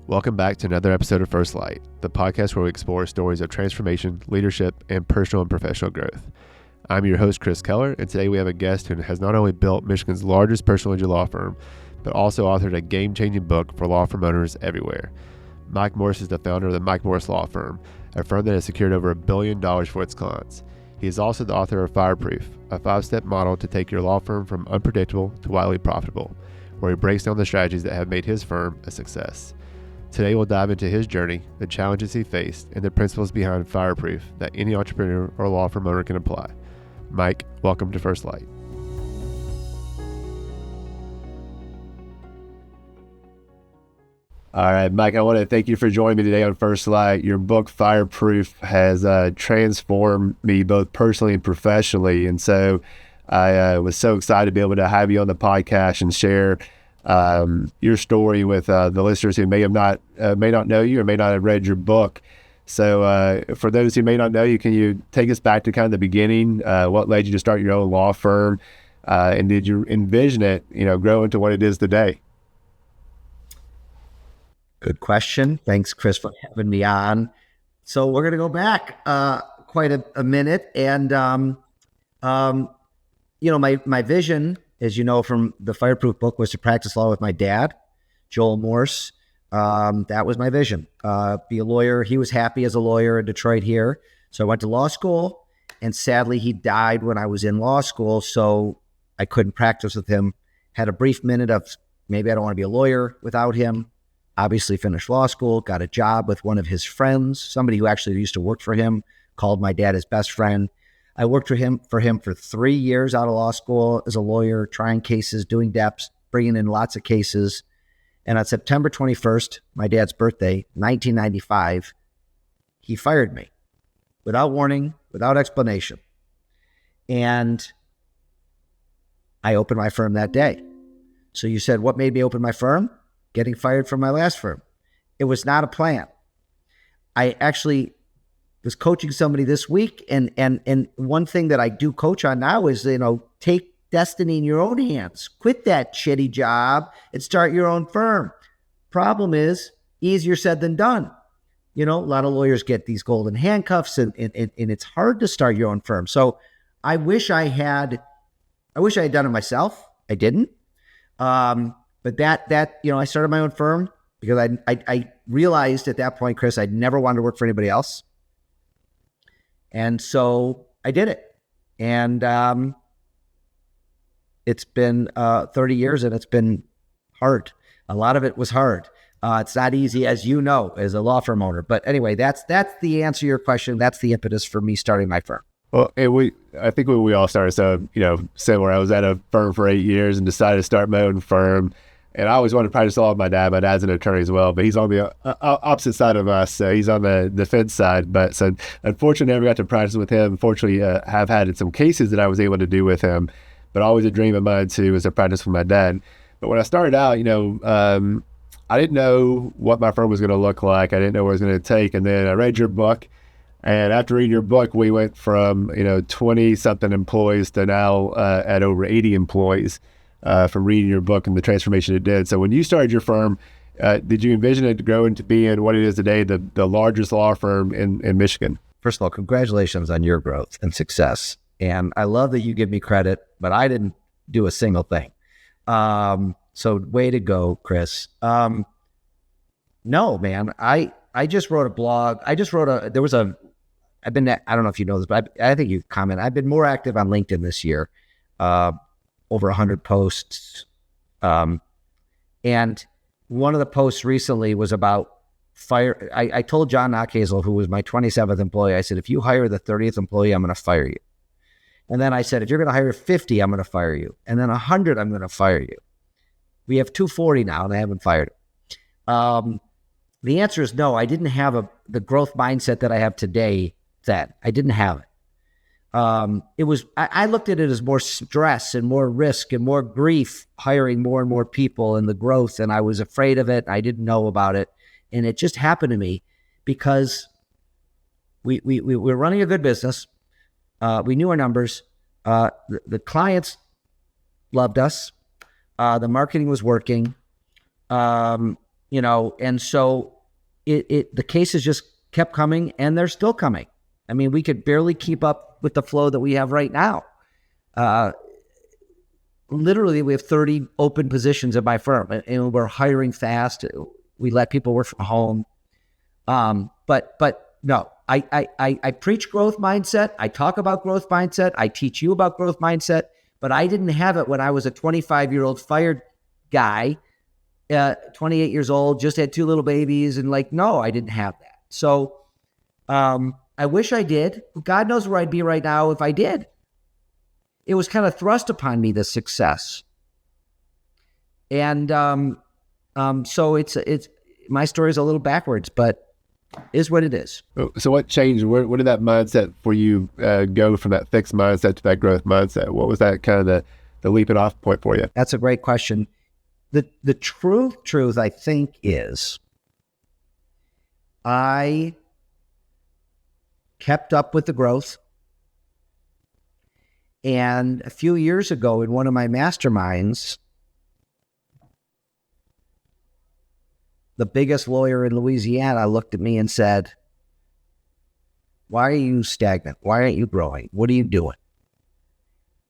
Welcome back to another episode of First Light, the podcast where we explore stories of transformation, leadership, and personal and professional growth. I'm your host, Chris Keller, and today we have a guest who has not only built Michigan's largest personal injury law firm, but also authored a game-changing book for law firm owners everywhere. Mike Morse is the founder of the Mike Morse Law Firm, a firm that has secured over $1 billion for its clients. He is also the author of Fireproof, a 5-step model to take your law firm from unpredictable to wildly profitable, where he breaks down the strategies that have made his firm a success. Today we'll dive into his journey, the challenges he faced, and the principles behind Fireproof that any entrepreneur or law firm owner can apply. Mike, welcome to First Light. All right, Mike, I want to thank you for joining me today on First Light. Your book, Fireproof, has transformed me both personally and professionally. And so I was so excited to be able to have you on the podcast and share your story with the listeners who may not know you or may not have read your book. So for those who may not know you, can you take us back to kind of the beginning? What led you to start your own law firm? And did you envision it, grow into what it is today? Good question. Thanks, Chris, for having me on. So we're going to go back quite a minute. And, my vision, as you know, from the Fireproof book, was to practice law with my dad, Joel Morse. That was my vision. Be a lawyer. He was happy as a lawyer in Detroit here. So I went to law school, and sadly, he died when I was in law school. So I couldn't practice with him. Had a brief minute of maybe I don't want to be a lawyer without him. Obviously finished law school, got a job with one of his friends, somebody who actually used to work for him, called my dad his best friend. I worked for him for 3 years out of law school as a lawyer, trying cases, doing deps, bringing in lots of cases. And on September 21st, my dad's birthday, 1995, he fired me without warning, without explanation. And I opened my firm that day. So you said, what made me open my firm? Getting fired from my last firm. It was not a plan. I actually was coaching somebody this week, and one thing that I do coach on now is, take destiny in your own hands. Quit that shitty job and start your own firm. Problem is, easier said than done. A lot of lawyers get these golden handcuffs, and it's hard to start your own firm. So I wish I had done it myself. I didn't. But that I started my own firm because I realized at that point, Chris, I'd never wanted to work for anybody else. And so I did it. And it's been 30 years, and it's been hard. A lot of it was hard. It's not easy, as you know, as a law firm owner. But anyway, that's the answer to your question. That's the impetus for me starting my firm. Well, I think we all started similar. I was at a firm for 8 years and decided to start my own firm. And I always wanted to practice law with my dad. My dad's an attorney as well, but he's on the opposite side of us. So he's on the defense side. But so unfortunately, I never got to practice with him. Fortunately, have had some cases that I was able to do with him. But always a dream of mine too was to practice with my dad. But when I started out, I didn't know what my firm was going to look like. I didn't know what it was going to take. And then I read your book. And after reading your book, we went from 20-something employees to now at over 80 employees from reading your book and the transformation it did. So when you started your firm, did you envision it to grow into being what it is today, the largest law firm in Michigan? First of all, congratulations on your growth and success. And I love that you give me credit, but I didn't do a single thing. So way to go, Chris. No, man, I just wrote a blog. I don't know if you know this, but I think you comment. I've been more active on LinkedIn this year, over 100 posts. And one of the posts recently was about fire. I told John Knockhazel, who was my 27th employee, I said, if you hire the 30th employee, I'm going to fire you. And then I said, if you're going to hire 50, I'm going to fire you. And then 100, I'm going to fire you. We have 240 now, and I haven't fired him. The answer is no. I didn't have the growth mindset that I have today then. I didn't have it. I looked at it as more stress and more risk and more grief, hiring more and more people and the growth. And I was afraid of it. I didn't know about it. And it just happened to me because we were running a good business. We knew our numbers. The clients loved us. The marketing was working. and so the cases just kept coming, and they're still coming. I mean, we could barely keep up with the flow that we have right now. Literally, we have 30 open positions at my firm, and we're hiring fast. We let people work from home. But no, I preach growth mindset. I talk about growth mindset. I teach you about growth mindset, but I didn't have it when I was a 25-year-old fired guy, 28 years old, just had 2 little babies. And no, I didn't have that. So, I wish I did. God knows where I'd be right now if I did. It was kind of thrust upon me, the success. And, so it's my story is a little backwards, but is what it is. So what changed? Where did that mindset for you go from that fixed mindset to that growth mindset? What was that kind of the leaping off point for you? That's a great question. The truth, I think, is I kept up with the growth. And a few years ago in one of my masterminds, the biggest lawyer in Louisiana looked at me and said, "Why are you stagnant? Why aren't you growing? What are you doing?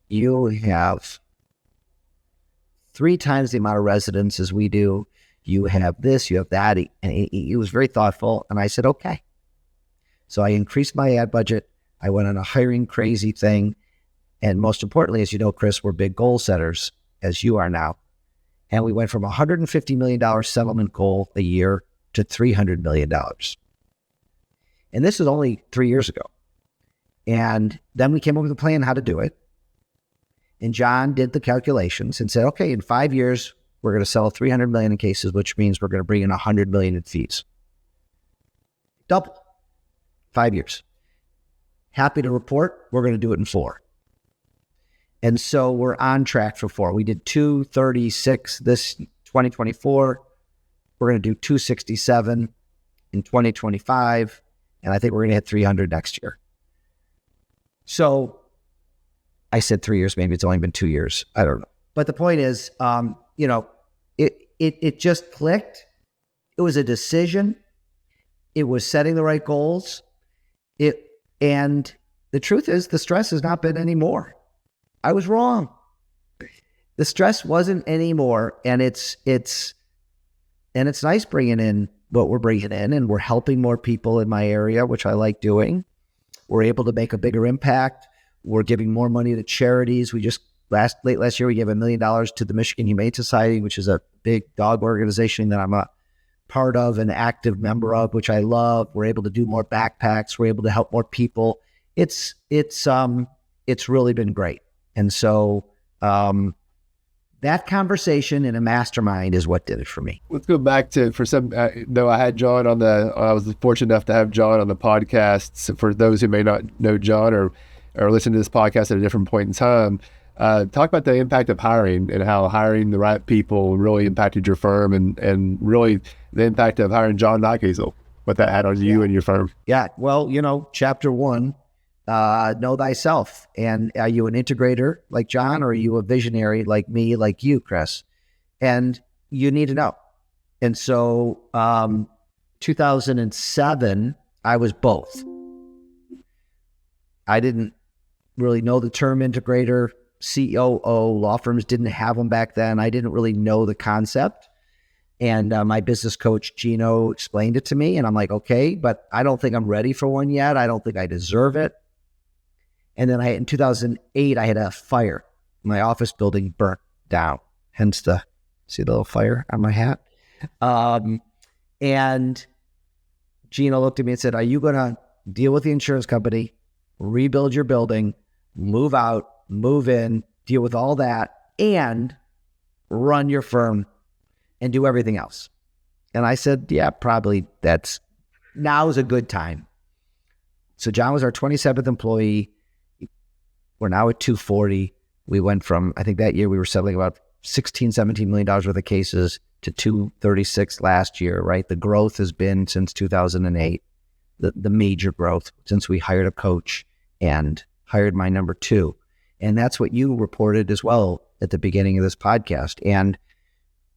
You have 3 times the amount of residents as we do. You have this, you have that." And he was very thoughtful. And I said, okay. So I increased my ad budget. I went on a hiring crazy thing. And most importantly, as you know, Chris, we're big goal setters, as you are now. And we went from $150 million settlement goal a year to $300 million. And this was only 3 years ago. And then we came up with a plan how to do it. And John did the calculations and said, okay, in 5 years, we're going to sell 300 million in cases, which means we're going to bring in 100 million in fees. Double. 5 years. Happy to report, we're going to do it in 4. And so we're on track for 4. We did 236 this 2024. We're going to do 267 in 2025. And I think we're going to hit 300 next year. So I said 3 years, maybe it's only been 2 years. I don't know. But the point is, it just clicked. It was a decision. It was setting the right goals. And the truth is, the stress has not been anymore. I was wrong. The stress wasn't anymore, and it's nice bringing in what we're bringing in, and we're helping more people in my area, which I like doing. We're able to make a bigger impact. We're giving more money to charities. We just late last year we gave $1 million to the Michigan Humane Society, which is a big dog organization that I'm a part of, an active member of, which I love. We're able to do more backpacks. We're able to help more people. It's really been great. And so that conversation in a mastermind is what did it for me. Let's go back to, though I had John I was fortunate enough to have John on the podcast. So for those who may not know John or listen to this podcast at a different point in time, talk about the impact of hiring and how hiring the right people really impacted your firm and really the impact of hiring John Knockhazel, what that had on you and your firm. Yeah. Well, chapter 1, know thyself. And are you an integrator like John, or are you a visionary like me, like you, Chris? And you need to know. And so 2007, I was both. I didn't really know the term integrator. COO, law firms didn't have them back then. I didn't really know the concept. And my business coach, Gino, explained it to me. And I'm like, okay, but I don't think I'm ready for one yet. I don't think I deserve it. And then in 2008, I had a fire. My office building burnt down. Hence see the little fire on my hat? And Gino looked at me and said, are you going to deal with the insurance company, rebuild your building, move out, move in, deal with all that, and run your firm and do everything else? And I said, yeah, probably now's a good time. So John was our 27th employee. We're now at 240. We went from, I think that year we were settling about $17 million worth of cases to 236 last year, right? The growth has been since 2008, the major growth since we hired a coach and hired my number 2. And that's what you reported as well at the beginning of this podcast. And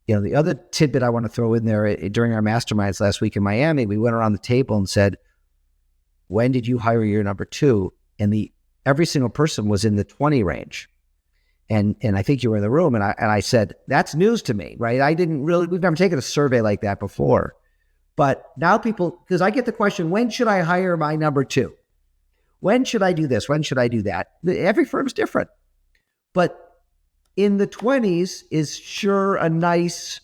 The other tidbit I want to throw in there, during our masterminds last week in Miami, we went around the table and said, when did you hire your number two? And every single person was in the 20 range. And I think you were in the room, and I said, that's news to me, right? We've never taken a survey like that before. But now because I get the question, when should I hire my number two? When should I do this? When should I do that? Every firm's different. But in the 20s is sure a nice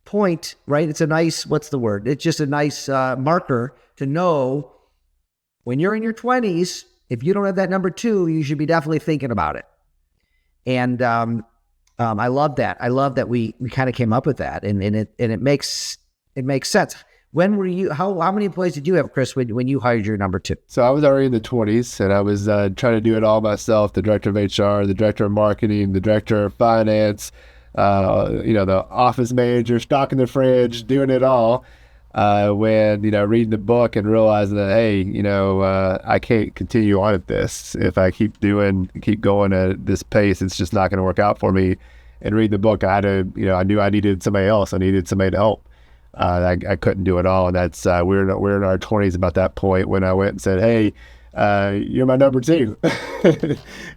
point, right? It's a nice, what's the word? It's just a nice marker to know when you're in your 20s, if you don't have that number two, you should be definitely thinking about it. And I love that. I love that we kind of came up with that, and it makes sense. When were you? How many employees did you have, Chris, when you hired your number two? So I was already in the 20s, and I was trying to do it all myself. The director of HR, the director of marketing, the director of finance, the office manager, stocking the fridge, doing it all. When reading the book and realizing that, hey, I can't continue on at this. If I keep going at this pace, it's just not going to work out for me. And reading the book, I knew I needed somebody else. I needed somebody to help. I couldn't do it all, and that's we're in our 20s about that point when I went and said, hey, you're my number two.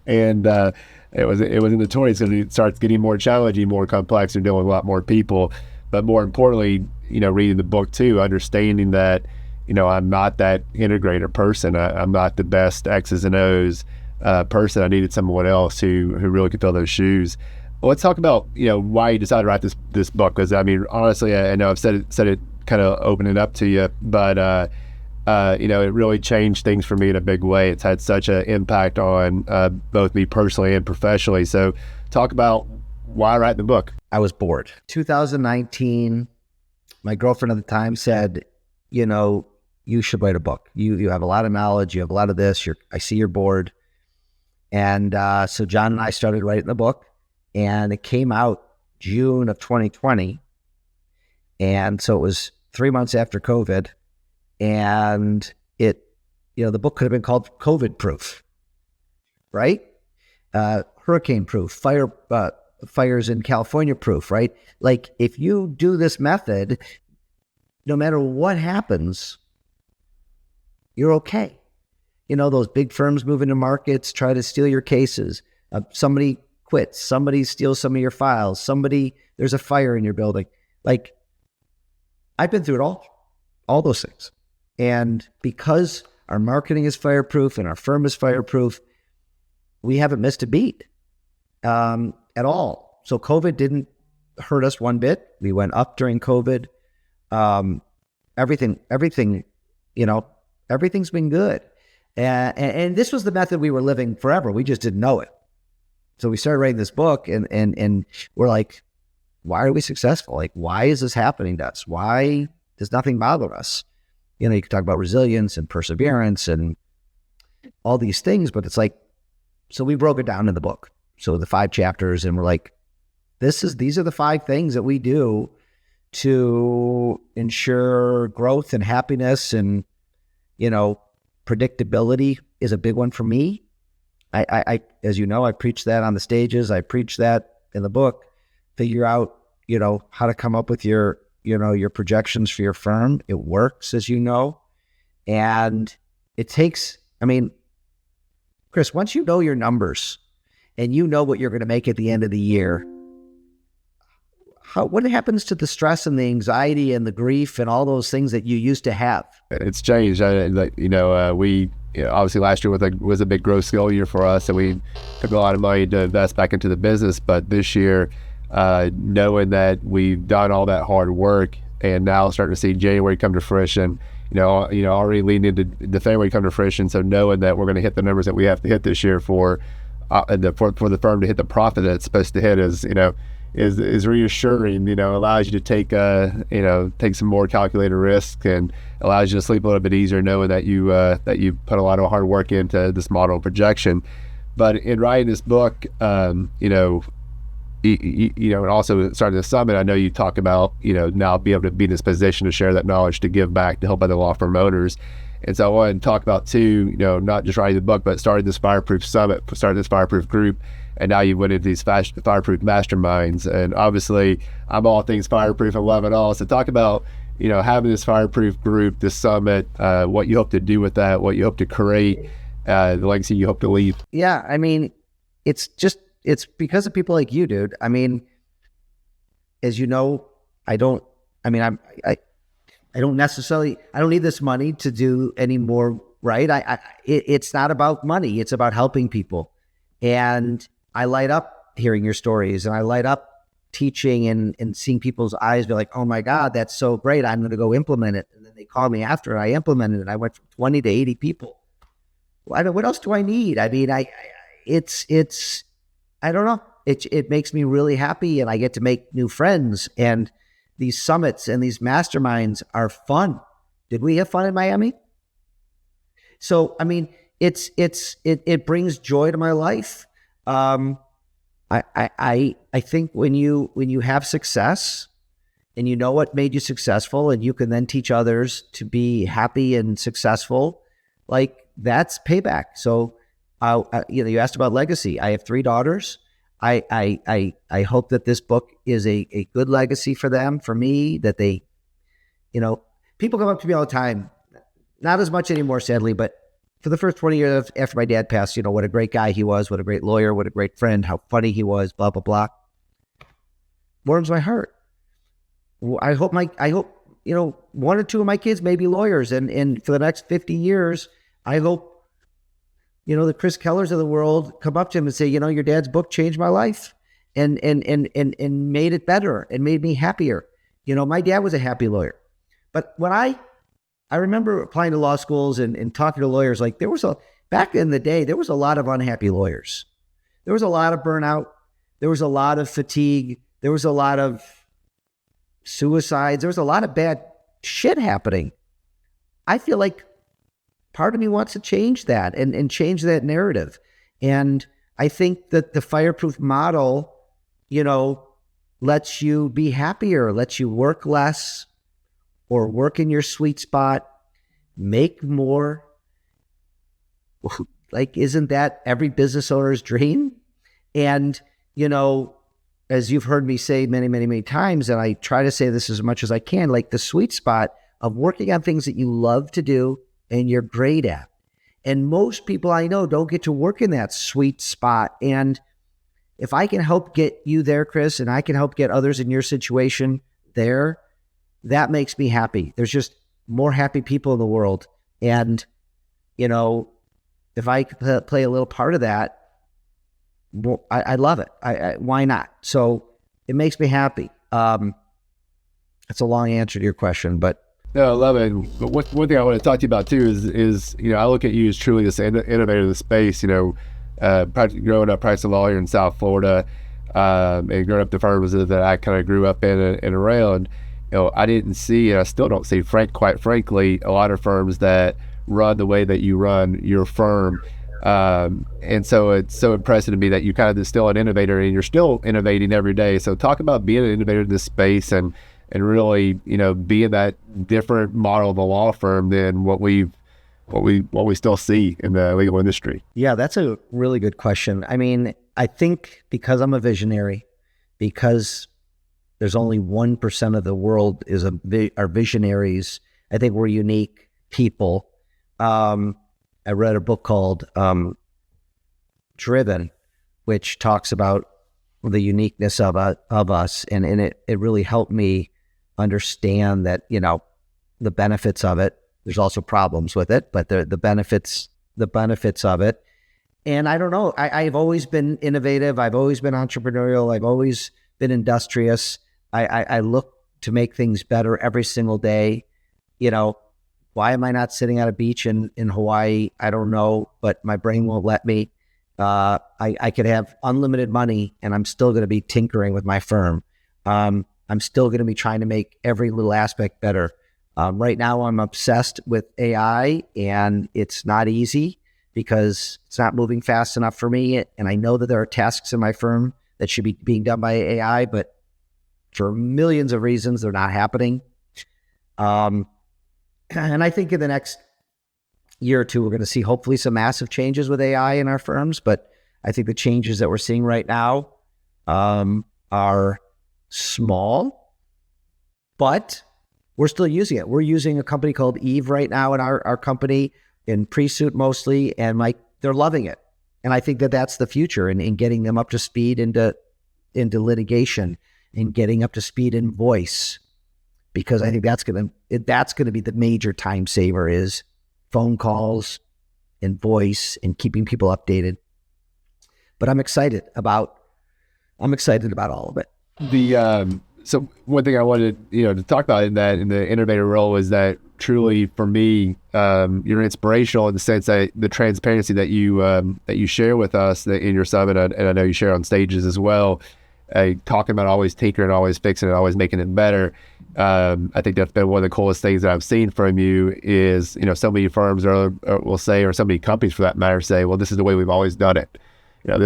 And it was in the 20s, because it starts getting more challenging, more complex, and dealing with a lot more people. But more importantly, reading the book too, understanding that, I'm not that integrator person. I'm not the best X's and O's person. I needed someone else who really could fill those shoes. Well, let's talk about, why you decided to write this book. Because honestly, I know I've said it kind of opening up to you, but it really changed things for me in a big way. It's had such an impact on both me personally and professionally. So talk about why write the book. I was bored. 2019, my girlfriend at the time said, you should write a book. You have a lot of knowledge. You have a lot of this. I see you're bored. And so John and I started writing the book, and it came out June of 2020. And so it was 3 months after COVID. And the book could have been called COVID Proof, right? Hurricane Proof, fires in California proof, right? Like, if you do this method, no matter what happens, you're okay. Those big firms move into markets, try to steal your cases. Somebody quits, somebody steals some of your files, there's a fire in your building. Like, I've been through it all those things. And because our marketing is fireproof and our firm is fireproof, we haven't missed a beat. At all. So COVID didn't hurt us one bit. We went up during COVID. Everything, everything's been good. And this was the method we were living forever. We just didn't know it. So we started writing this book, and we're like, why are we successful? Like, why is this happening to us? Why does nothing bother us? You can talk about resilience and perseverance and all these things, but it's like, so we broke it down in the book. So the 5 chapters, and we're like, these are the 5 things that we do to ensure growth and happiness, and, predictability is a big one for me. I as you know, I preach that on the stages. I preach that in the book. Figure out, how to come up with your projections for your firm. It works, as you know, and it takes, Chris, once you know your numbers, and you know what you're going to make at the end of the year, what happens to the stress and the anxiety and the grief and all those things that you used to have? It's changed. We obviously last year was a big growth scale year for us, and we took a lot of money to invest back into the business. But this year, knowing that we've done all that hard work, and now starting to see January come to fruition, already leading into the February come to fruition. So knowing that we're going to hit the numbers that we have to hit this year for the firm to hit the profit that it's supposed to hit is reassuring. Allows you to take some more calculated risk, and allows you to sleep a little bit easier knowing that you put a lot of hard work into this model and projection. But in writing this book, and also starting the summit, I know you talk about now be able to be in this position to share that knowledge, to give back, to help other law firm owners. And so I wanted to talk about too, not just writing the book, but starting this Fireproof Summit, starting this Fireproof group. and now you went into these fireproof masterminds. And obviously, I'm all things fireproof. I love it all. So talk about, having this fireproof group, this summit, what you hope to do with that, what you hope to create, the legacy you hope to leave. Yeah, I mean, it's because of people like you, dude. I mean, as you know, I don't need this money to do any more, right? It's not about money. It's about helping people. And I light up hearing your stories, and I light up teaching and seeing people's eyes be like, oh my God, that's so great. I'm going to go implement it. And then they call me after I implemented it. I went from 20 to 80 people. What else do I need? I mean, I don't know. It makes me really happy, and I get to make new friends, and these summits and these masterminds are fun. Did we have fun in Miami? So, I mean, it brings joy to my life. I think when you have success and you know what made you successful, and you can then teach others to be happy and successful, like, that's payback. So, you asked about legacy. I have 3 daughters. I hope that this book is a good legacy for them, for me, that they, people come up to me all the time, not as much anymore, sadly, but for the first 20 years after my dad passed, what a great guy he was, what a great lawyer, what a great friend, how funny he was, blah, blah, blah. Warms my heart. I hope 1 or 2 of my kids may be lawyers. And for the next 50 years, I hope, the Chris Kellers of the world come up to him and say, your dad's book changed my life and made it better and made me happier. My dad was a happy lawyer. But when I remember applying to law schools and talking to lawyers, like, back in the day, there was a lot of unhappy lawyers. There was a lot of burnout. There was a lot of fatigue. There was a lot of suicides. There was a lot of bad shit happening. I feel like part of me wants to change that and change that narrative. And I think that the Fireproof model, lets you be happier, lets you work less or work in your sweet spot, make more. Like, isn't that every business owner's dream? And, as you've heard me say many, many, many times, and I try to say this as much as I can, like, the sweet spot of working on things that you love to do and you're great at. And most people I know don't get to work in that sweet spot. And if I can help get you there, Chris, and I can help get others in your situation there, that makes me happy. There's just more happy people in the world. And, if I could play a little part of that, well, I love it. Why not? So it makes me happy. That's a long answer to your question, but no, I love it. But one thing I want to talk to you about too is I look at you as truly this innovator of the space. Growing up, practicing lawyer in South Florida, and growing up the firms that I kind of grew up in and around. I didn't see, and I still don't see, quite frankly, a lot of firms that run the way that you run your firm. And so it's so impressive to me that you kind of still an innovator, and you're still innovating every day. So talk about being an innovator in this space and really, being that different model of a law firm than what we still see in the legal industry. Yeah, that's a really good question. I mean, I think because I'm a visionary, because there's only 1% of the world are visionaries, I think we're unique people. I read a book called Driven, which talks about the uniqueness of us, and it really helped me understand that, the benefits of it. There's also problems with it, but the benefits of it. And I don't know, I've always been innovative. I've always been entrepreneurial. I've always been industrious. I look to make things better every single day. Why am I not sitting at a beach in Hawaii? I don't know, but my brain won't let me. I could have unlimited money and I'm still going to be tinkering with my firm. I'm still going to be trying to make every little aspect better. Right now, I'm obsessed with AI, and it's not easy because it's not moving fast enough for me. And I know that there are tasks in my firm that should be being done by AI, but for millions of reasons, they're not happening. And I think in the next year or two, we're going to see hopefully some massive changes with AI in our firms. But I think the changes that we're seeing right now are small, but we're still using it. We're using a company called Eve right now in our company, in pre-suit mostly, and they're loving it. And I think that that's the future, in getting them up to speed into litigation and getting up to speed in voice, because I think that's gonna be the major time saver, is phone calls and voice and keeping people updated. But I'm excited about all of it. So one thing I wanted, to talk about in the innovator role is that truly for me, you're inspirational in the sense that the transparency that you share with us in your summit, and I know you share on stages as well, talking about always tinkering, always fixing it, always making it better. I think that's been one of the coolest things that I've seen from you is, so many firms will say, or so many companies for that matter say, well, this is the way we've always done it. That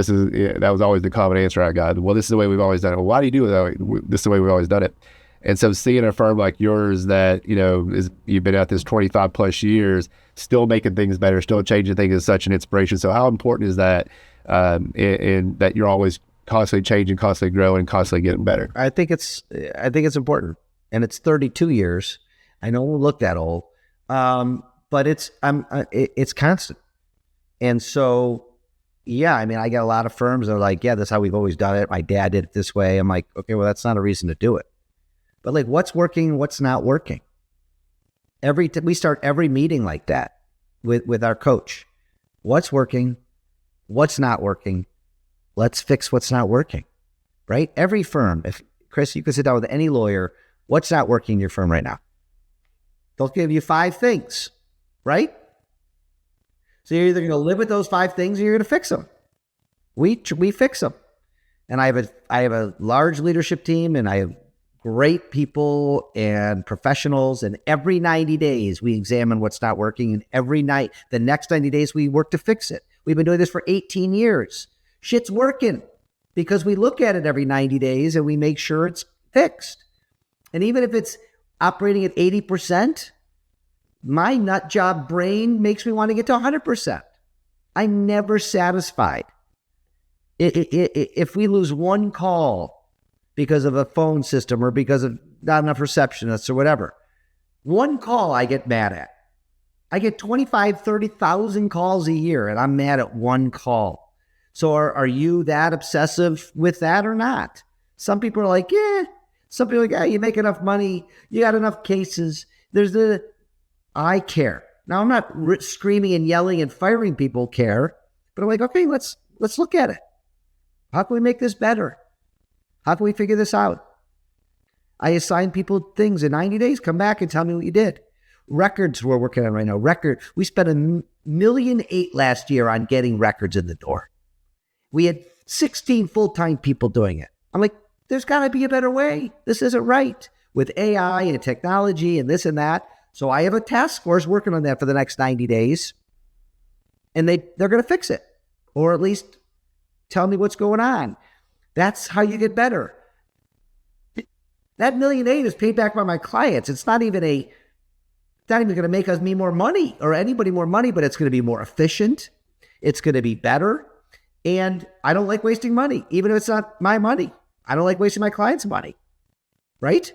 was always the common answer I got. Well, this is the way we've always done it. Well, why do you do it that way? This is the way we've always done it. And so seeing a firm like yours that, you've been at this 25 plus years, still making things better, still changing things, is such an inspiration. So how important is that, in that you're always constantly changing, constantly growing, constantly getting better? I think it's important. And it's 32 years. I don't look that old. But it's constant. And so, yeah, I get a lot of firms that are like, yeah, that's how we've always done it. My dad did it this way. I'm like, okay, well, that's not a reason to do it. But like, what's working, what's not working? We start every meeting like that with our coach. What's working? What's not working? Let's fix what's not working, right? Every firm, if Chris, you could sit down with any lawyer, what's not working in your firm right now? They'll give you 5 things, right? So you're either going to live with those 5 things or you're going to fix them. We fix them. And I have a large leadership team, and I have great people and professionals. And every 90 days, we examine what's not working. And the next 90 days, we work to fix it. We've been doing this for 18 years. Shit's working because we look at it every 90 days and we make sure it's fixed. And even if it's operating at 80%, my nut job brain makes me want to get to 100%. I'm never satisfied. If we lose one call because of a phone system or because of not enough receptionists or whatever, one call I get mad at. I get 25, 30,000 calls a year, and I'm mad at one call. So are you that obsessive with that or not? Some people are like, yeah. Some people are like, yeah, you make enough money. You got enough cases. I care. Now, I'm not screaming and yelling and firing people care, but I'm like, okay, let's look at it. How can we make this better? How can we figure this out? I assign people things in 90 days. Come back and tell me what you did. Records we're working on right now. We spent $1.8 million last year on getting records in the door. We had 16 full-time people doing it. I'm like, there's got to be a better way. This isn't right with AI and technology and this and that. So I have a task force working on that for the next 90 days. And they're going to fix it, or at least tell me what's going on. That's how you get better. That $1.8 million is paid back by my clients. It's not even going to make me more money or anybody more money, but it's going to be more efficient. It's going to be better. And I don't like wasting money, even if it's not my money. I don't like wasting my clients' money, right?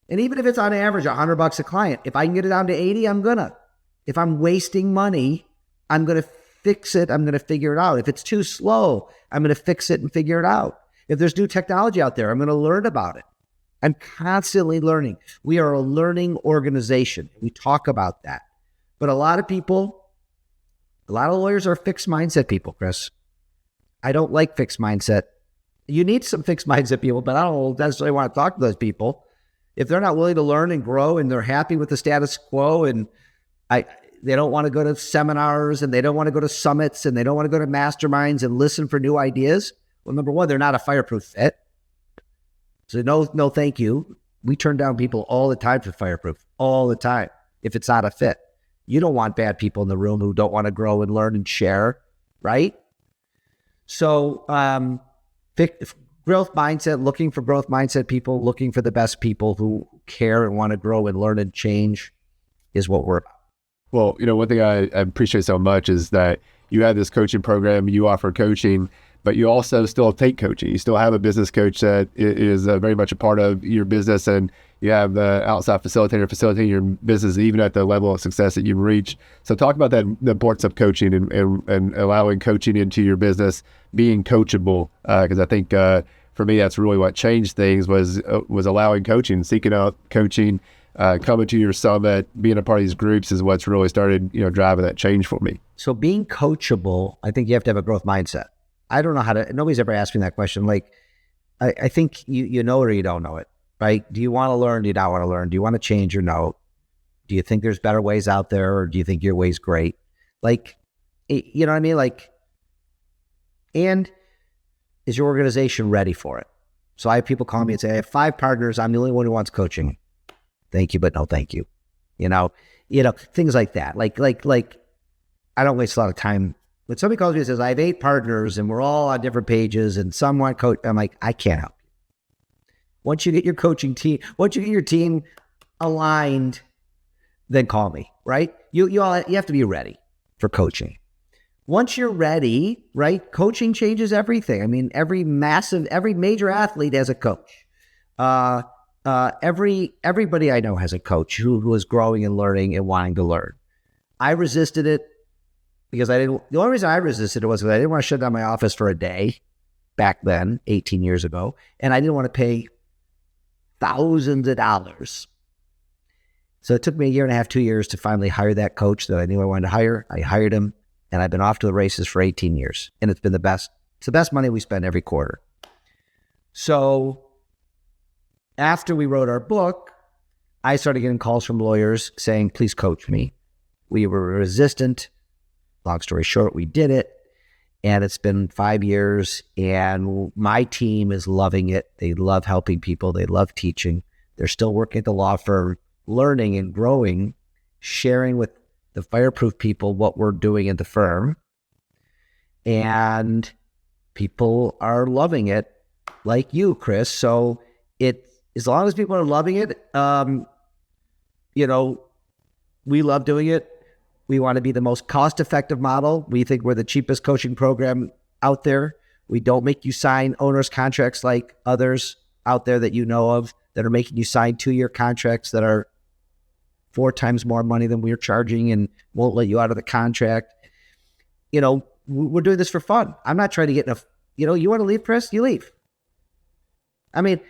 And even if it's on average $100 a client, if I can get it down to 80, I'm gonna. If I'm wasting money, I'm gonna fix it. I'm gonna figure it out. If it's too slow, I'm gonna fix it and figure it out. If there's new technology out there, I'm gonna learn about it. I'm constantly learning. We are a learning organization. We talk about that. But a lot of lawyers are fixed mindset people, Chris. I don't like fixed mindset. You need some fixed mindset people, but I don't necessarily want to talk to those people. If they're not willing to learn and grow and they're happy with the status quo and they don't want to go to seminars and they don't want to go to summits and they don't want to go to masterminds and listen for new ideas, well, number one, they're not a Fireproof fit. So no, thank you. We turn down people all the time for Fireproof, all the time, if it's not a fit. You don't want bad people in the room who don't want to grow and learn and share, right? So growth mindset, looking for growth mindset people, looking for the best people who care and want to grow and learn and change is what we're about. Well, one thing I appreciate so much is that, you have this coaching program, you offer coaching, but you also still take coaching. You still have a business coach that is very much a part of your business, and you have the outside facilitator facilitating your business even at the level of success that you've reached. So talk about that, the importance of coaching and allowing coaching into your business, being coachable, because I think for me, that's really what changed things was allowing coaching, seeking out coaching, coming to your summit, being a part of these groups is what's really started, driving that change for me. So being coachable, I think you have to have a growth mindset. I don't know how to, nobody's ever asked me that question. Like, I think you know it or you don't know it, right? Do you want to learn? Do you not want to learn? Do you want to change or no? Do you think there's better ways out there, or do you think your way's great? Like, you know what I mean? Like, and is your organization ready for it? So I have people call me and say, I have 5 partners. I'm the only one who wants coaching. Thank you, but no thank you. Things like that. Like I don't waste a lot of time. When somebody calls me and says, I have 8 partners and we're all on different pages and some want coach, I'm like, I can't help you. Once you get your coaching team, once you get your team aligned, then call me, right? You have to be ready for coaching. Once you're ready, right? Coaching changes everything. I mean, every major athlete has a coach. Everybody I know has a coach who is growing and learning and wanting to learn. I resisted it because the only reason I resisted it was because I didn't want to shut down my office for a day back then, 18 years ago. And I didn't want to pay thousands of dollars. So it took me 1.5 years, 2 years to finally hire that coach that I knew I wanted to hire. I hired him, and I've been off to the races for 18 years. And it's been the best. It's the best money we spend every quarter. So after we wrote our book, I started getting calls from lawyers saying, please coach me. We were resistant. Long story short, we did it. And it's been 5 years, and my team is loving it. They love helping people. They love teaching. They're still working at the law firm, learning and growing, sharing with the Fireproof people what we're doing at the firm. And people are loving it, like you, Chris. So as long as people are loving it, we love doing it. We want to be the most cost-effective model. We think we're the cheapest coaching program out there. We don't make you sign onerous contracts like others out there that you know of that are making you sign 2-year contracts that are 4 times more money than we're charging and won't let you out of the contract. We're doing this for fun. I'm not trying to get you want to leave, Chris? You leave. I mean,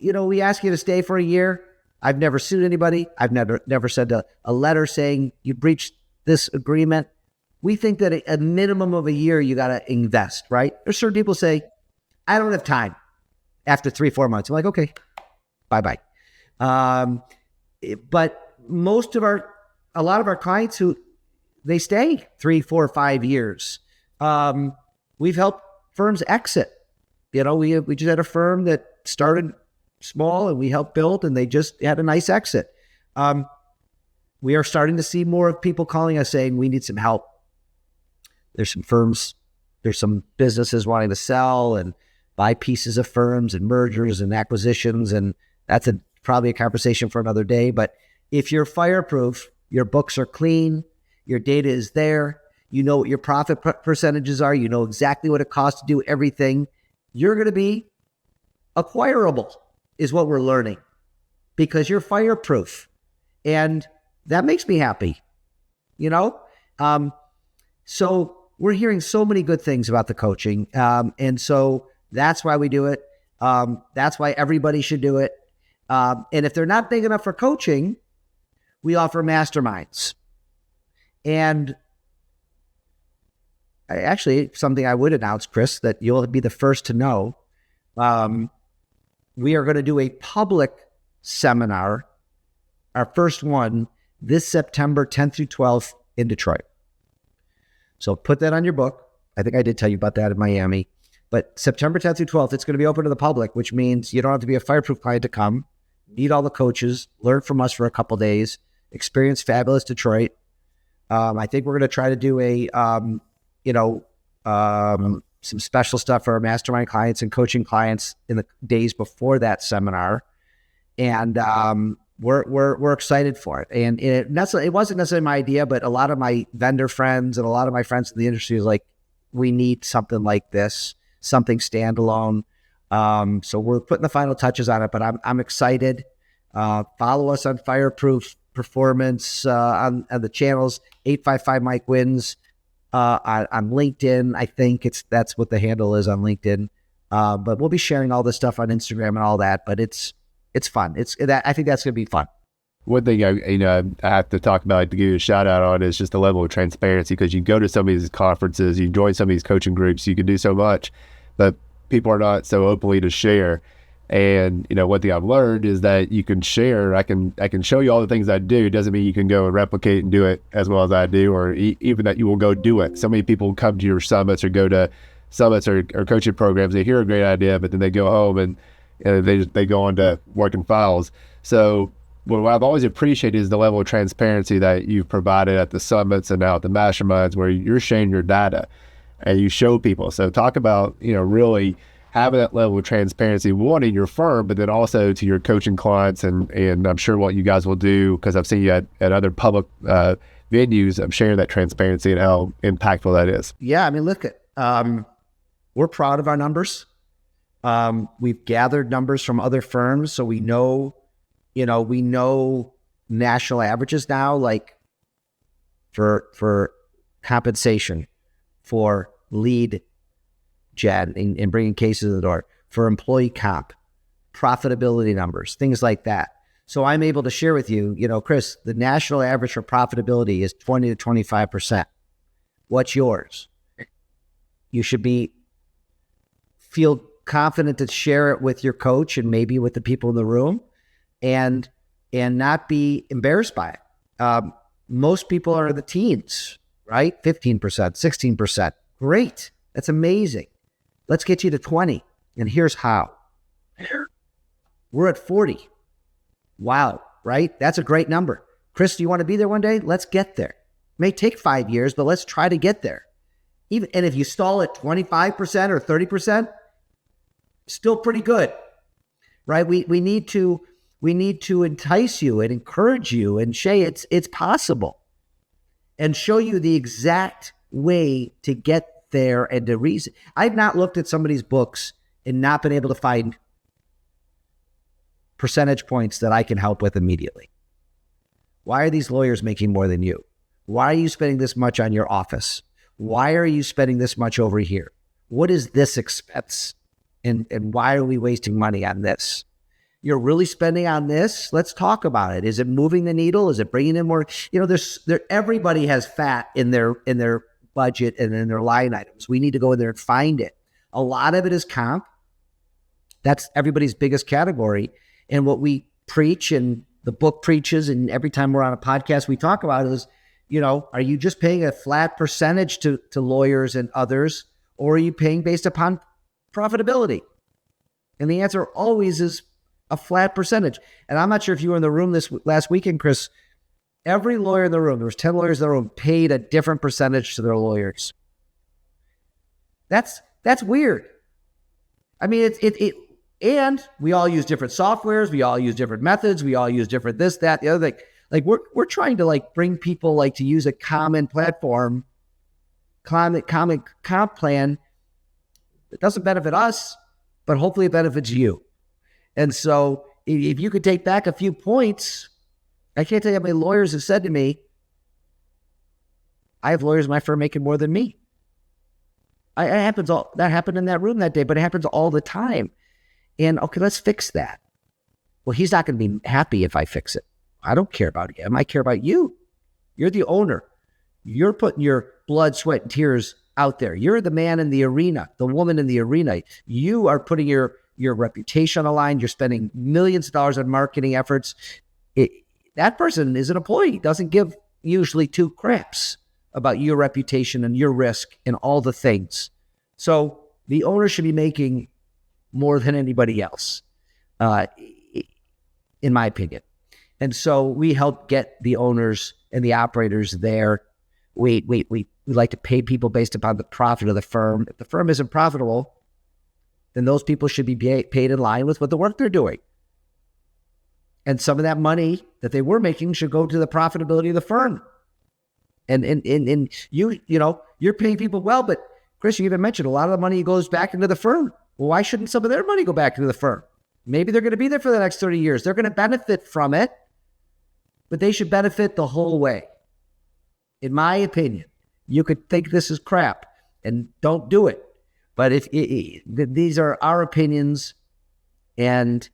we ask you to stay for a year. I've never sued anybody. I've never sent a letter saying you breached this agreement. We think that a minimum of a year you got to invest, right? There's certain people say, I don't have time after 3-4 months. I'm like, okay, bye-bye. But a lot of our clients they stay 3, 4, 5 years. We've helped firms exit. We just had a firm that started small and we helped build, and they just had a nice exit. We are starting to see more of people calling us saying we need some help. There's some firms, there's some businesses wanting to sell and buy pieces of firms and mergers and acquisitions, and that's probably a conversation for another day. But if you're Fireproof, your books are clean, your data is there, you know what your profit percentages are, you know exactly what it costs to do everything, you're going to be acquirable, is what we're learning, because you're Fireproof. And that makes me happy, So we're hearing so many good things about the coaching. And so that's why we do it. That's why everybody should do it. And if they're not big enough for coaching, we offer masterminds. And something I would announce, Chris, that you'll be the first to know. We are going to do a public seminar, our first one, this September 10th through 12th in Detroit. So put that on your book. I think I did tell you about that in Miami. But September 10th through 12th, it's going to be open to the public, which means you don't have to be a Fireproof client to come, meet all the coaches, learn from us for a couple days, experience fabulous Detroit. I think we're going to try to do some special stuff for our mastermind clients and coaching clients in the days before that seminar. And we're excited for it. And it wasn't necessarily my idea, but a lot of my vendor friends and a lot of my friends in the industry is like, we need something like this, something standalone. So we're putting the final touches on it, but I'm excited. Follow us on Fireproof Performance on the channels. 855 Mike Wins on LinkedIn. I think that's what the handle is on LinkedIn. But we'll be sharing all this stuff on Instagram and all that. But it's fun. I think that's going to be fun. One thing I have to talk about, to give you a shout out on, is just the level of transparency, because you go to some of these conferences, you join some of these coaching groups, you can do so much, but people are not so openly to share. And one thing I've learned is that you can share. I can show you all the things I do. Doesn't mean you can go and replicate and do it as well as I do, or even that you will go do it. So many people come to your summits or go to summits or coaching programs. They hear a great idea, but then they go home and they go on to working files. So what I've always appreciated is the level of transparency that you've provided at the summits and now at the masterminds, where you're sharing your data and you show people. So talk about, really having that level of transparency, one, in your firm, but then also to your coaching clients. And I'm sure what you guys will do, because I've seen you at other public venues, of sharing that transparency and how impactful that is. Yeah. I mean, look, we're proud of our numbers. We've gathered numbers from other firms. So we know national averages now, like for compensation, for lead gen and bringing cases to the door, for employee comp, profitability numbers, things like that. So I'm able to share with you, Chris, the national average for profitability is 20 to 25%. What's yours? You should feel confident to share it with your coach and maybe with the people in the room, and not be embarrassed by it. Most people are in the teens, right? 15%, 16%. Great. That's amazing. Let's get you to 20. And here's how. We're at 40. Wow, right? That's a great number. Chris, do you want to be there one day? Let's get there. It may take 5 years, but let's try to get there. And if you stall at 25% or 30%, still pretty good, right? We need to entice you and encourage you and say it's possible, and show you the exact way to get there and the reason. I've not looked at somebody's books and not been able to find percentage points that I can help with immediately. Why are these lawyers making more than you? Why are you spending this much on your office? Why are you spending this much over here? What is this expense? And why are we wasting money on this? You're really spending on this? Let's talk about it. Is it moving the needle? Is it bringing in more? Everybody has fat in their budget and in their line items. We need to go in there and find it. A lot of it is comp. That's everybody's biggest category. And what we preach, and the book preaches, and every time we're on a podcast, we talk about is, are you just paying a flat percentage to lawyers and others, or are you paying based upon profitability? And the answer always is a flat percentage. And I'm not sure if you were in the room this last weekend, Chris. Every lawyer in the room, there was 10 lawyers in the room, paid a different percentage to their lawyers. That's weird. I mean, and we all use different softwares. We all use different methods. We all use different this, that, the other thing. Like we're trying to bring people to use a common platform, common comp plan that doesn't benefit us, but hopefully it benefits you. And so if you could take back a few points, I can't tell you how many lawyers have said to me, I have lawyers in my firm making more than me. That happened in that room that day, but it happens all the time. And okay, let's fix that. Well, he's not going to be happy if I fix it. I don't care about him. I care about you. You're the owner. You're putting your blood, sweat, and tears out there. You're the man in the arena, the woman in the arena. You are putting your reputation on the line. You're spending millions of dollars on marketing efforts. That person is an employee, doesn't give usually two craps about your reputation and your risk and all the things. So the owner should be making more than anybody else, in my opinion. And so we help get the owners and the operators there. We like to pay people based upon the profit of the firm. If the firm isn't profitable, then those people should be paid in line with what the work they're doing. And some of that money that they were making should go to the profitability of the firm. And you're paying people well, but Chris, you even mentioned a lot of the money goes back into the firm. Well, why shouldn't some of their money go back into the firm? Maybe they're going to be there for the next 30 years. They're going to benefit from it, but they should benefit the whole way. In my opinion, you could think this is crap and don't do it. But these are our opinions, and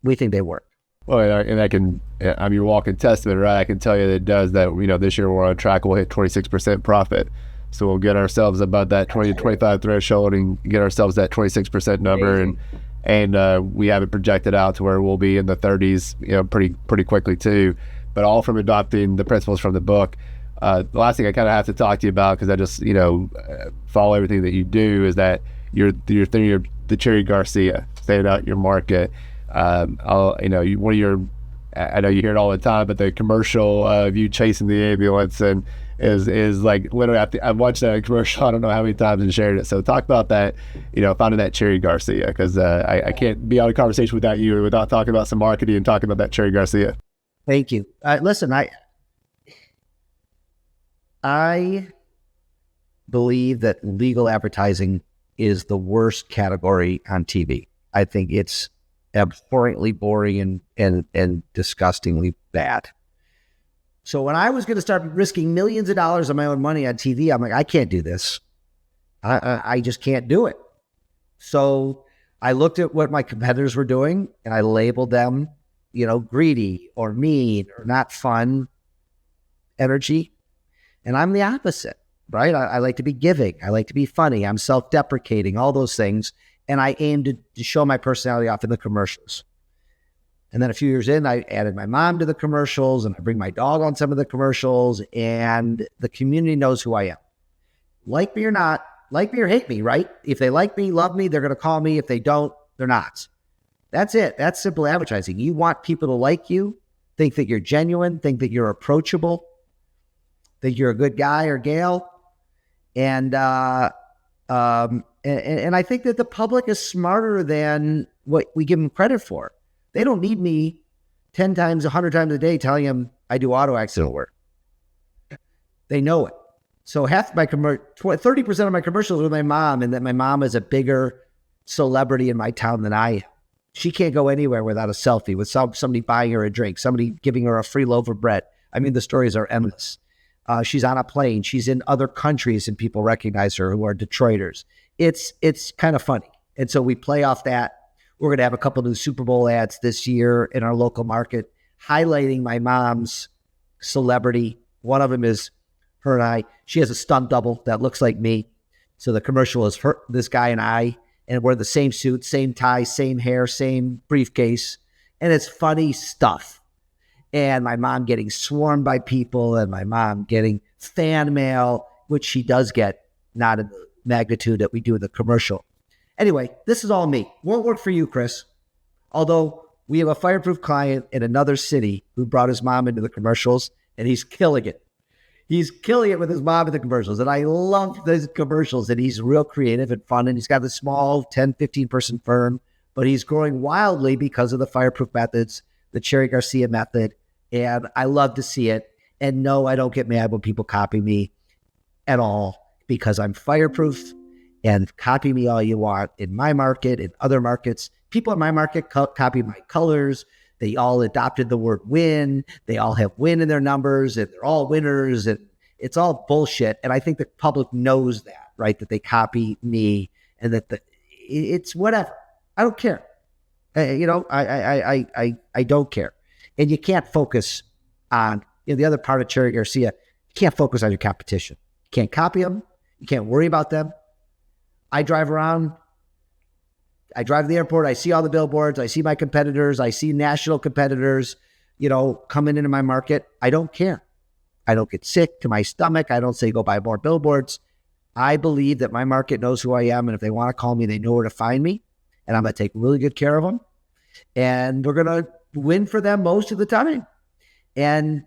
we think they work. Well, I'm your walking testament, right? I can tell you that it does that. This year we're on track. We'll hit 26% profit. So we'll get ourselves above that 20 to 25 threshold and get ourselves that 26% number. Amazing. And we have it projected out to where we'll be in the 30s, pretty quickly too. But all from adopting the principles from the book. The last thing I kind of have to talk to you about, because I just, follow everything that you do, is that you're the Cherry Garcia, staying out your market. I know you hear it all the time, but the commercial of you chasing the ambulance and is like literally, I've watched that commercial I don't know how many times and shared it. So talk about that, finding that Cherry Garcia, because I can't be on a conversation without you or without talking about some marketing and talking about that Cherry Garcia. Thank you. Listen, I believe that legal advertising is the worst category on TV. I think it's abhorrently boring and disgustingly bad. So when I was going to start risking millions of dollars of my own money on TV, I'm like, I can't do this. I just can't do it. So I looked at what my competitors were doing and I labeled them, greedy or mean or not fun energy. And I'm the opposite, right? I like to be giving. I like to be funny. I'm self-deprecating, all those things. And I aim to show my personality off in the commercials. And then a few years in, I added my mom to the commercials, and I bring my dog on some of the commercials, and the community knows who I am. Like me or not, like me or hate me, right? If they like me, love me, they're going to call me. If they don't, they're not. That's it. That's simple advertising. You want people to like you, think that you're genuine, think that you're approachable, think you're a good guy or gal. And I think that the public is smarter than what we give them credit for. They don't need me 10 times, 100 times a day telling them I do auto accident work. They know it. So 30% of my commercials are with my mom, and that my mom is a bigger celebrity in my town than I am. She can't go anywhere without a selfie with somebody buying her a drink, somebody giving her a free loaf of bread. I mean, the stories are endless. She's on a plane. She's in other countries, and people recognize her who are Detroiters. It's kind of funny. And so we play off that. We're going to have a couple new Super Bowl ads this year in our local market, highlighting my mom's celebrity. One of them is her and I. She has a stunt double that looks like me. So the commercial is her, this guy and I, and we're the same suit, same tie, same hair, same briefcase. And it's funny stuff. And my mom getting swarmed by people, and my mom getting fan mail, which she does get, not in the magnitude that we do in the commercial. Anyway, this is all me. Won't work for you, Chris. Although we have a Fireproof client in another city who brought his mom into the commercials, and he's killing it. He's killing it with his mom in the commercials. And I love those commercials, and he's real creative and fun. And he's got a small 10, 15 person firm, but he's growing wildly because of the Fireproof methods, the Cherry Garcia method. And I love to see it. And no, I don't get mad when people copy me at all, because I'm Fireproof. And copy me all you want in my market, in other markets. People in my market copy my colors. They all adopted the word win. They all have win in their numbers, and they're all winners. And it's all bullshit. And I think the public knows that, right? That they copy me, and that it's whatever. I don't care. I don't care. And you can't focus on the other part of Cherry Garcia. You can't focus on your competition. You can't copy them. You can't worry about them. I drive around. I drive to the airport. I see all the billboards. I see my competitors. I see national competitors, coming into my market. I don't care. I don't get sick to my stomach. I don't say go buy more billboards. I believe that my market knows who I am. And if they want to call me, they know where to find me. And I'm going to take really good care of them. And we're going to win for them most of the time. And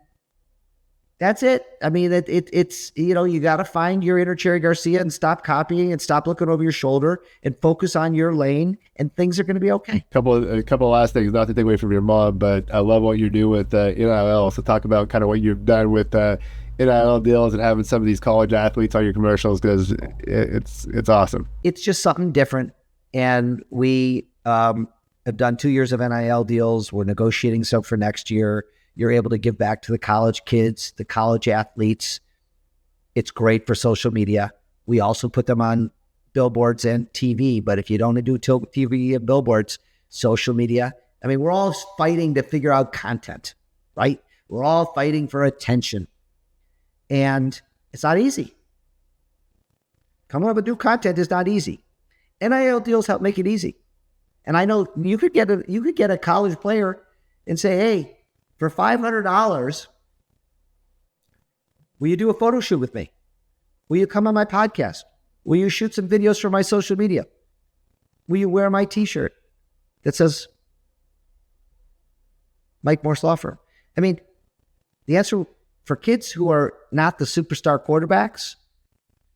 That's it. I mean, it's, you got to find your inner Cherry Garcia and stop copying and stop looking over your shoulder and focus on your lane, and things are going to be okay. A couple of last things, not to take away from your mom, but I love what you do with NIL. So talk about kind of what you've done with NIL deals and having some of these college athletes on your commercials, because it's awesome. It's just something different. And we have done 2 years of NIL deals. We're negotiating some for next year. You're able to give back to the college kids, the college athletes. It's great for social media. We also put them on billboards and TV. But if you don't do TV and billboards, social media, I mean, we're all fighting to figure out content, right? We're all fighting for attention. And it's not easy. Coming up with new content is not easy. NIL deals help make it easy. And I know you could get a college player and say, hey, for $500, will you do a photo shoot with me? Will you come on my podcast? Will you shoot some videos for my social media? Will you wear my t-shirt that says Mike Morse Law Firm? I mean, the answer for kids who are not the superstar quarterbacks,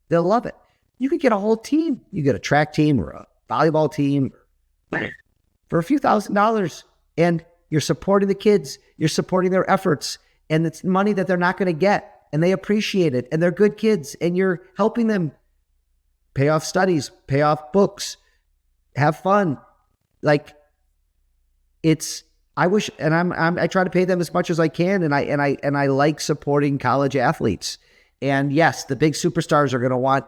they'll love it. You could get a whole team. You get a track team or a volleyball team for a few $1,000s, and you're supporting the kids. You're supporting their efforts, and it's money that they're not going to get, and they appreciate it, and they're good kids, and you're helping them pay off studies, pay off books, have fun. Like, it's, I wish, and I try to pay them as much as I can, and I like supporting college athletes. And yes, the big superstars are going to want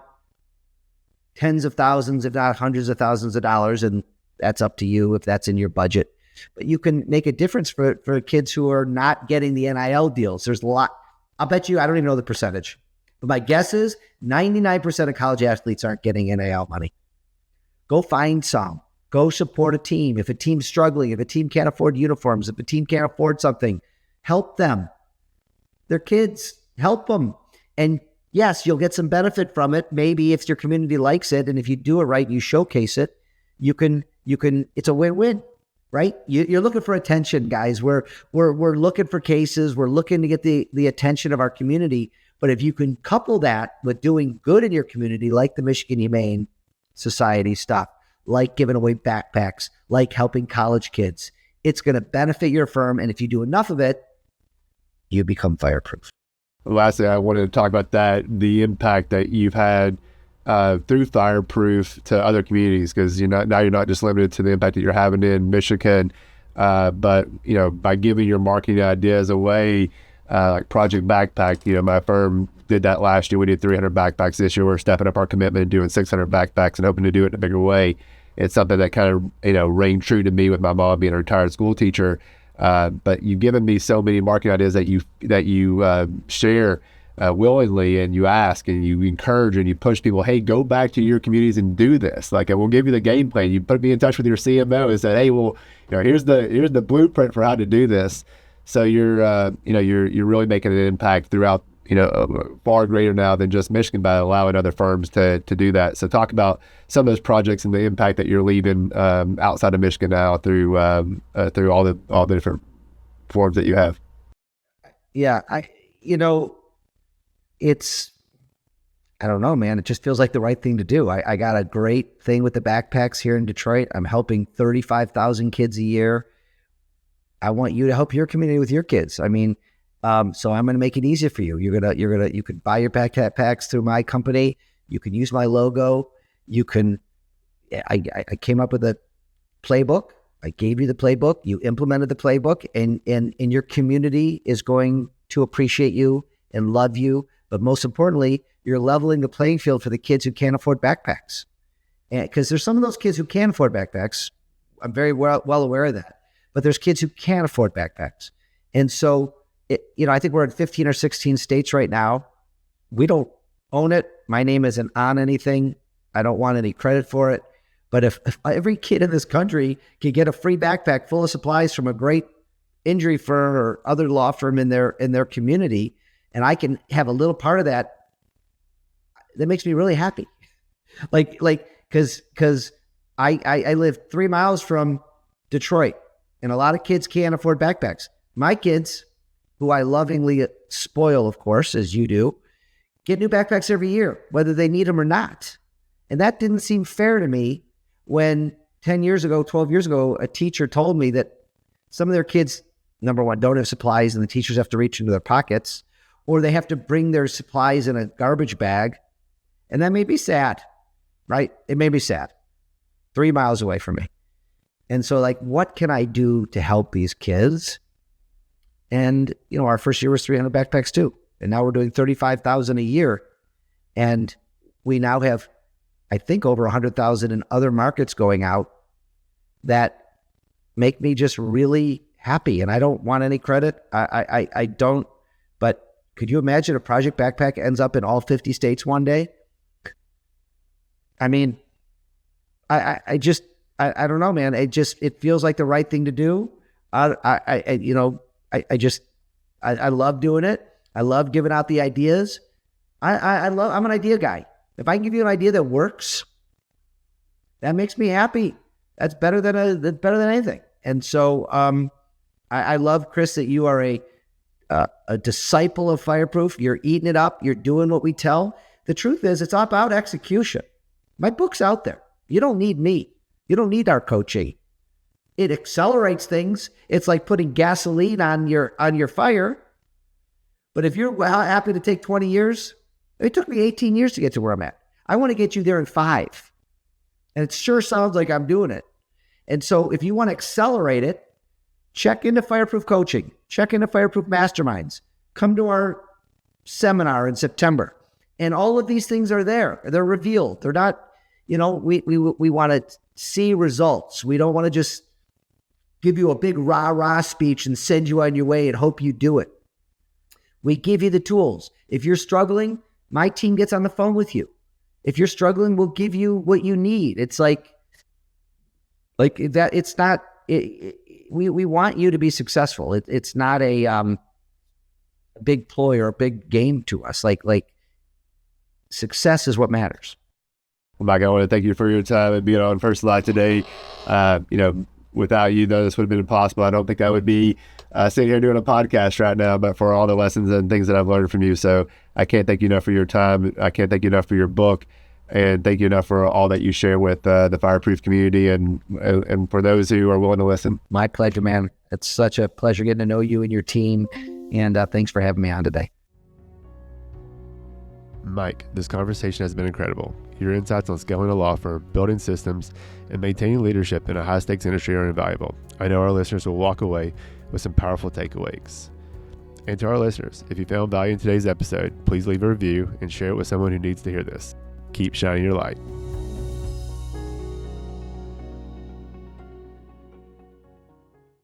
tens of thousands, if not hundreds of thousands of dollars, and that's up to you if that's in your budget. But you can make a difference for kids who are not getting the NIL deals. There's a lot. I'll bet you, I don't even know the percentage, but my guess is 99% of college athletes aren't getting NIL money. Go find some. Go support a team. If a team's struggling, if a team can't afford uniforms, if a team can't afford something, help them. They're kids. Help them. And yes, you'll get some benefit from it. Maybe if your community likes it, and if you do it right and you showcase it, you can. It's a win-win. Right? You're looking for attention, guys. We're looking for cases. We're looking to get the attention of our community. But if you can couple that with doing good in your community, like the Michigan Humane Society stuff, like giving away backpacks, like helping college kids, it's going to benefit your firm. And if you do enough of it, you become fireproof. Lastly, I wanted to talk about the impact that you've had through Fireproof to other communities, because now you're not just limited to the impact that you're having in Michigan, but by giving your marketing ideas away, like Project Backpack. My firm did that last year. We did 300 backpacks this year. We're stepping up our commitment and doing 600 backpacks and hoping to do it in a bigger way. It's something that kind of rang true to me with my mom being a retired school teacher. But you've given me so many marketing ideas that you share willingly, and you ask and you encourage and you push people, hey, go back to your communities and do this. Like, we'll give you the game plan. You put me in touch with your CMO and said, hey, well, here's the blueprint for how to do this. So you're really making an impact throughout, far greater now than just Michigan by allowing other firms to do that. So talk about some of those projects and the impact that you're leaving outside of Michigan now through all the different forms that you have. Yeah, I don't know, man. It just feels like the right thing to do. I got a great thing with the backpacks here in Detroit. I'm helping 35,000 kids a year. I want you to help your community with your kids. I mean, so I'm going to make it easier for you. You could buy your backpacks through my company. You can use my logo. I came up with a playbook. I gave you the playbook. You implemented the playbook, and your community is going to appreciate you and love you. But most importantly, you're leveling the playing field for the kids who can't afford backpacks. And because there's some of those kids who can afford backpacks. I'm very well aware of that. But there's kids who can't afford backpacks. And so, I think we're in 15 or 16 states right now. We don't own it. My name isn't on anything. I don't want any credit for it. But if every kid in this country can get a free backpack full of supplies from a great injury firm or other law firm in their community, and I can have a little part of that, that makes me really happy. Because I live 3 miles from Detroit, and a lot of kids can't afford backpacks. My kids, who I lovingly spoil, of course, as you do, get new backpacks every year, whether they need them or not. And that didn't seem fair to me when 10 years ago, 12 years ago, a teacher told me that some of their kids, number one, don't have supplies and the teachers have to reach into their pockets, or they have to bring their supplies in a garbage bag. And that made me sad, right? It made me sad. 3 miles away from me. And so like, what can I do to help these kids? And, our first year was 300 backpacks too. And now we're doing 35,000 a year. And we now have, I think, over 100,000 in other markets going out that make me just really happy. And I don't want any credit. I don't, but could you imagine a Project Backpack ends up in all 50 states one day? I mean, I don't know, man. It feels like the right thing to do. I love doing it. I love giving out the ideas. I'm an idea guy. If I can give you an idea that works, that makes me happy. That's better than anything. And so, I love, Chris, that you are a disciple of Fireproof. You're eating it up. You're doing what we tell. The truth is, it's about execution. My book's out there. You don't need me. You don't need our coaching. It accelerates things. It's like putting gasoline on your fire. But if you're happy to take 20 years, it took me 18 years to get to where I'm at. I want to get you there in 5. And it sure sounds like I'm doing it. And so if you want to accelerate it, check into Fireproof Coaching. Check into Fireproof Masterminds. Come to our seminar in September. And all of these things are there. They're revealed. They're not, we want to see results. We don't want to just give you a big rah-rah speech and send you on your way and hope you do it. We give you the tools. If you're struggling, my team gets on the phone with you. If you're struggling, we'll give you what you need. It's like that. It's not, we want you to be successful. It's not a big ploy or a big game to us. Like success is what matters. Well, Mike, I want to thank you for your time and being on First Light today. Without you, though, this would have been impossible. I don't think I would be sitting here doing a podcast right now, but for all the lessons and things that I've learned from you. So I can't thank you enough for your time. I can't thank you enough for your book, and thank you enough for all that you share with the Fireproof community and for those who are willing to listen. My pleasure, man. It's such a pleasure getting to know you and your team, and thanks for having me on today. Mike, this conversation has been incredible. Your insights on scaling a law firm, building systems, and maintaining leadership in a high-stakes industry are invaluable. I know our listeners will walk away with some powerful takeaways. And to our listeners, if you found value in today's episode, please leave a review and share it with someone who needs to hear this. Keep shining your light.